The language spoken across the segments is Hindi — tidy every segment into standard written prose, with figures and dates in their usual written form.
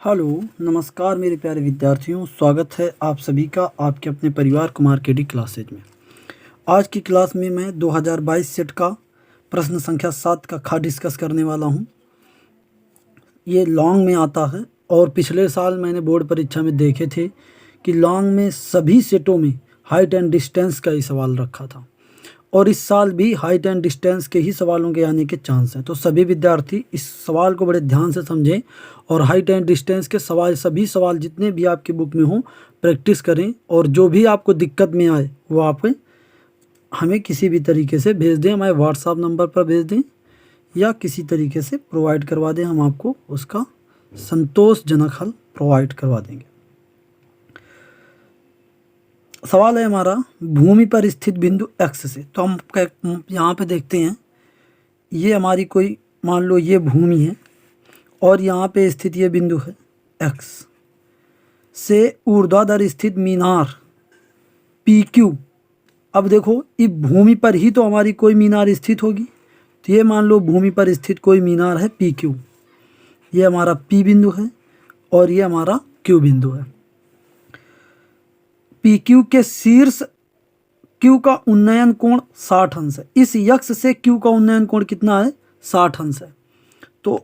हेलो, नमस्कार मेरे प्यारे विद्यार्थियों। स्वागत है आप सभी का आपके अपने परिवार कुमार केडी क्लासेज में। आज की क्लास में मैं 2022 सेट का प्रश्न संख्या 7 का खा डिस्कस करने वाला हूं। ये लॉन्ग में आता है और पिछले साल मैंने बोर्ड परीक्षा में देखे थे कि लॉन्ग में सभी सेटों में हाइट एंड डिस्टेंस का ही सवाल रखा था और इस साल भी हाइट एंड डिस्टेंस के ही सवालों के आने के चांस हैं। तो सभी विद्यार्थी इस सवाल को बड़े ध्यान से समझें और हाइट एंड डिस्टेंस के सभी सवाल जितने भी आपकी बुक में हों प्रैक्टिस करें, और जो भी आपको दिक्कत में आए वो आप हमें किसी भी तरीके से भेज दें, हमारे व्हाट्सएप नंबर पर भेज दें या किसी तरीके से प्रोवाइड करवा दें, हम आपको उसका संतोषजनक हल प्रोवाइड करवा देंगे। सवाल है हमारा, भूमि पर स्थित बिंदु एक्स से। तो हम यहाँ पे देखते हैं, ये हमारी कोई मान लो ये भूमि है और यहाँ पे स्थित ये बिंदु है एक्स से ऊर्ध्वाधर स्थित मीनार पी क्यू। अब देखो इस भूमि पर ही तो हमारी कोई मीनार स्थित होगी, तो ये मान लो भूमि पर स्थित कोई मीनार है पी क्यू। ये हमारा पी बिंदु है और ये हमारा क्यू बिंदु है। पी क्यू के शीर्ष क्यू का उन्नयन कोण 60 अंश है। इस यक्ष से क्यू का उन्नयन कोण कितना है? 60 अंश है। तो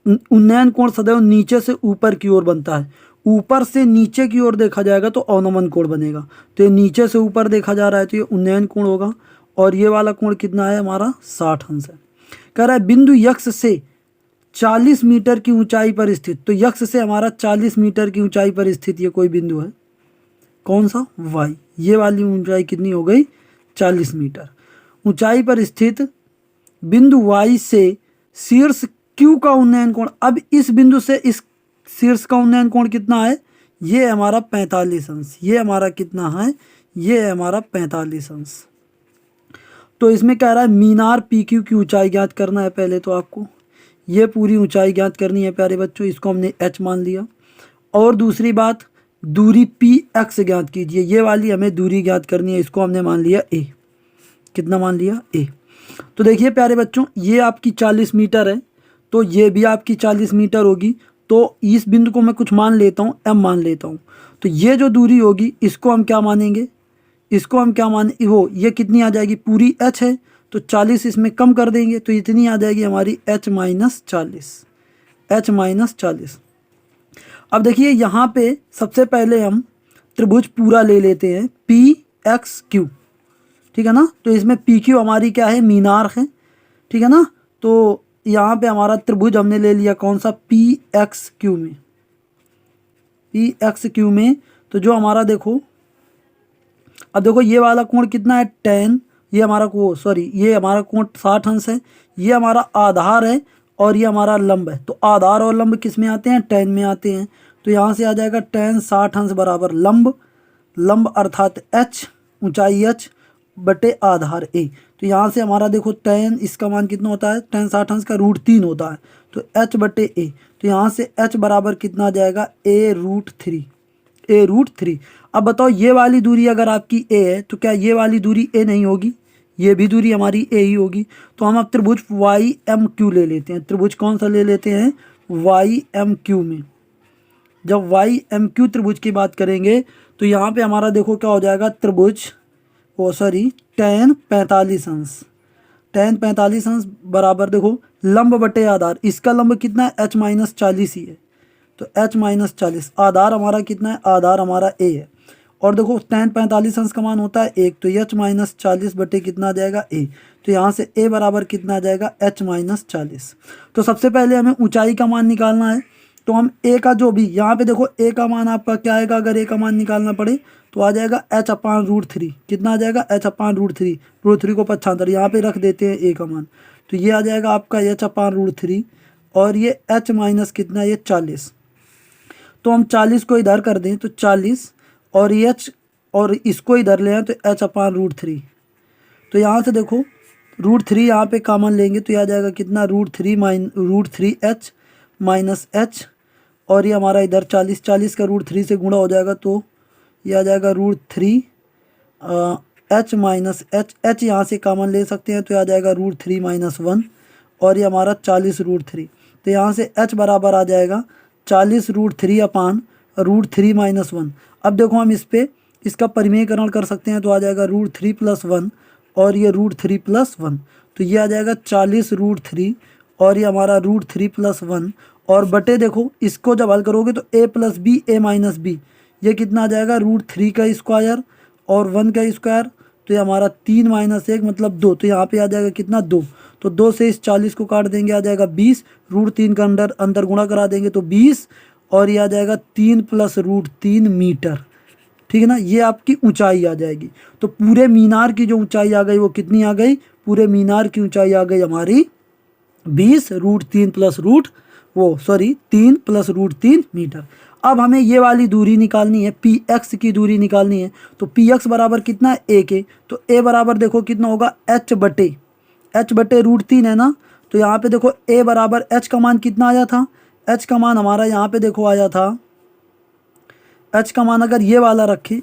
उन्नयन कोण सदैव नीचे से ऊपर की ओर बनता है। ऊपर से नीचे की ओर देखा जाएगा तो अवनमन कोण बनेगा। तो ये नीचे से ऊपर देखा जा रहा है तो ये उन्नयन कोण होगा और ये वाला कोण कितना है हमारा? 60 अंश है। कह रहा है बिंदु यक्ष से 40 मीटर की ऊंचाई पर स्थित। तो यक्ष से हमारा 40 मीटर की ऊंचाई पर स्थित ये कोई बिंदु है। कौन सा? वाई। ये वाली ऊंचाई कितनी हो गई? 40 मीटर ऊंचाई पर स्थित बिंदु वाई से शीर्ष क्यू का उन्नयन कोण। अब इस बिंदु से इस शीर्ष का उन्नयन कोण कितना है? ये हमारा 45 अंश। ये हमारा कितना है? ये है हमारा 45 अंश। तो इसमें कह रहा है मीनार पी क्यू की ऊंचाई ज्ञात करना है। पहले तो आपको ये पूरी ऊंचाई ज्ञात करनी है प्यारे बच्चों, इसको हमने एच मान लिया। और दूसरी बात, दूरी पी एक्स ज्ञात कीजिए। ये वाली हमें दूरी ज्ञात करनी है, इसको हमने मान लिया ए। कितना मान लिया? ए। तो देखिए प्यारे बच्चों, ये आपकी 40 मीटर है तो ये भी आपकी 40 मीटर होगी। तो इस बिंदु को मैं कुछ मान लेता हूँ, एम मान लेता हूँ। तो ये जो दूरी होगी इसको हम क्या मानेंगे? इसको हम क्या माने वो ये कितनी आ जाएगी? पूरी एच है तो 40 इसमें कम कर देंगे तो इतनी आ जाएगी हमारी एच माइनस 40। H minus 40। अब देखिए यहाँ पे सबसे पहले हम त्रिभुज पूरा ले लेते हैं पी एक्स क्यू, ठीक है ना। तो इसमें पी क्यू हमारी क्या है? मीनार है, ठीक है ना। तो यहाँ पे हमारा त्रिभुज हमने ले लिया कौन सा? पी एक्स क्यू में। पी एक्स क्यू में तो जो हमारा देखो, अब देखो ये वाला कोण कितना है? 10। ये हमारा ये हमारा कोण 60 अंश है। ये हमारा आधार है और ये हमारा लंब है। तो आधार और लंब किस में आते हैं? 10 में आते हैं। तो यहाँ से आ जाएगा 10 60 अंश बराबर लंब। लंब अर्थात एच, ऊंचाई एच बटे आधार ए। तो यहाँ से हमारा देखो 10, इसका मान कितना होता है? 10 60 अंश का √3 होता है। तो एच बटे ए। तो यहाँ से एच बराबर कितना आ जाएगा? a√3। a√3। अब बताओ ये वाली दूरी अगर आपकी ए है तो क्या ये वाली दूरी ए नहीं होगी? ये भी दूरी हमारी ए ही होगी। तो हम अब त्रिभुज वाई एम क्यू ले लेते हैं। त्रिभुज कौन सा ले लेते हैं? वाई एम क्यू में। जब वाई एम क्यू त्रिभुज की बात करेंगे तो यहाँ पे हमारा देखो क्या हो जाएगा? त्रिभुज tan 45 अंश। tan 45 अंश बराबर देखो लंब बटे आधार। इसका लंब कितना है? एच माइनस 40 ही है। तो एच माइनस 40। आधार हमारा कितना है? आधार हमारा ए है। और देखो tan 45 अंश का मान होता है 1। तो एच माइनस 40 बटे कितना आ जाएगा? ए। तो यहाँ से ए बराबर कितना आ जाएगा? H minus 40। तो सबसे पहले हमें ऊंचाई का मान निकालना है। तो हम ए का जो भी यहाँ पे देखो ए का मान आपका क्या आएगा? अगर ए का मान निकालना पड़े तो आ जाएगा h/√3। कितना आ जाएगा? h/√3। √3 को पक्षांतर यहाँ पे रख देते हैं ए का मान। तो ये आ जाएगा आपका h/√3 और ये h माइनस कितना? ये 40। तो हम 40 को इधर कर दें तो 40 और एच और इसको इधर ले आए तो h/√3। तो यहाँ से देखो √3 यहाँ पे कॉमन लेंगे तो यह आ जाएगा कितना? √3 माइनस एच। और ये हमारा इधर 40 का √3 से गुणा हो जाएगा तो यह आ जाएगा √3 एच माइनस एच यहाँ से कॉमन ले सकते हैं तो यह आ जाएगा √3 - 1 और ये हमारा 40 √3। तो यहाँ से h बराबर आ जाएगा 40√3/√3 - 1। अब देखो हम इस पे इसका परिमेयकरण कर सकते हैं, तो आ जाएगा √3 + 1 और ये √3 + 1, तो ये आ जाएगा 40√3 और ये हमारा √3 + 1 और बटे देखो इसको जब हल करोगे तो a + b a - b, ये कितना आ जाएगा √3 का स्क्वायर और 1 का स्क्वायर, तो ये हमारा 3 - 1 मतलब 2, तो यहाँ पे आ जाएगा कितना 2, तो 2 से इस 40 को काट देंगे आ जाएगा 20, √3 का अंदर गुणा करा देंगे तो 20 और ये आ जाएगा 3 + √3 मीटर। ठीक है ना, ये आपकी ऊंचाई आ जाएगी। तो पूरे मीनार की जो ऊंचाई आ गई वो कितनी आ गई, पूरे मीनार की ऊंचाई आ गई हमारी 20 √3 + √3 मीटर। अब हमें ये वाली दूरी निकालनी है, पी एक्स की दूरी निकालनी है। तो पी एक्स बराबर कितना है, ए के, तो ए बराबर देखो कितना होगा h/, √3 है ना, तो यहाँ पे देखो ए बराबर h का मान कितना आया था, h का मान हमारा यहाँ पे देखो आया था, h का मान अगर ये वाला रखे,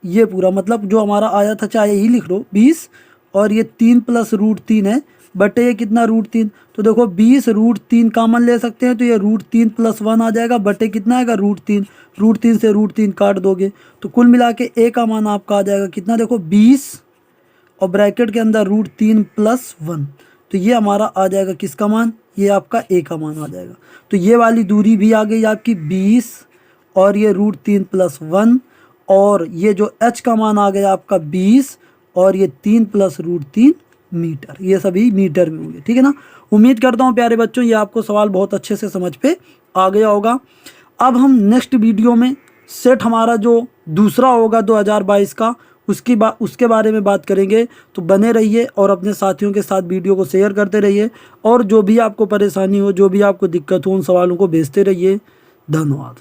ये पूरा मतलब जो हमारा आया था, चाहे यही लिख लो 20 और ये 3 + √3 है बटे ये कितना √3, तो देखो 20 √3 कॉमन ले सकते हैं, तो ये √3 + 1 आ जाएगा बटे कितना आएगा √3 से √3 काट दोगे तो कुल मिला के ए का मान आपका आ जाएगा कितना, देखो 20 और ब्रैकेट के अंदर √3 + 1, तो ये हमारा आ जाएगा किसका मान, ये आपका ए का मान आ जाएगा। तो ये वाली दूरी भी आ गई आपकी 20 और ये √3 + 1 और ये जो h का मान आ गया आपका 20 और ये 3 + √3 मीटर, ये सभी मीटर में होंगे। ठीक है ना, उम्मीद करता हूँ प्यारे बच्चों ये आपको सवाल बहुत अच्छे से समझ पे आ गया होगा। अब हम नेक्स्ट वीडियो में सेट हमारा जो दूसरा होगा 2022 का उसके बारे में बात करेंगे, तो बने रहिए और अपने साथियों के साथ वीडियो को शेयर करते रहिए और जो भी आपको परेशानी हो, जो भी आपको दिक्कत हो, उन सवालों को भेजते रहिए। धन्यवाद।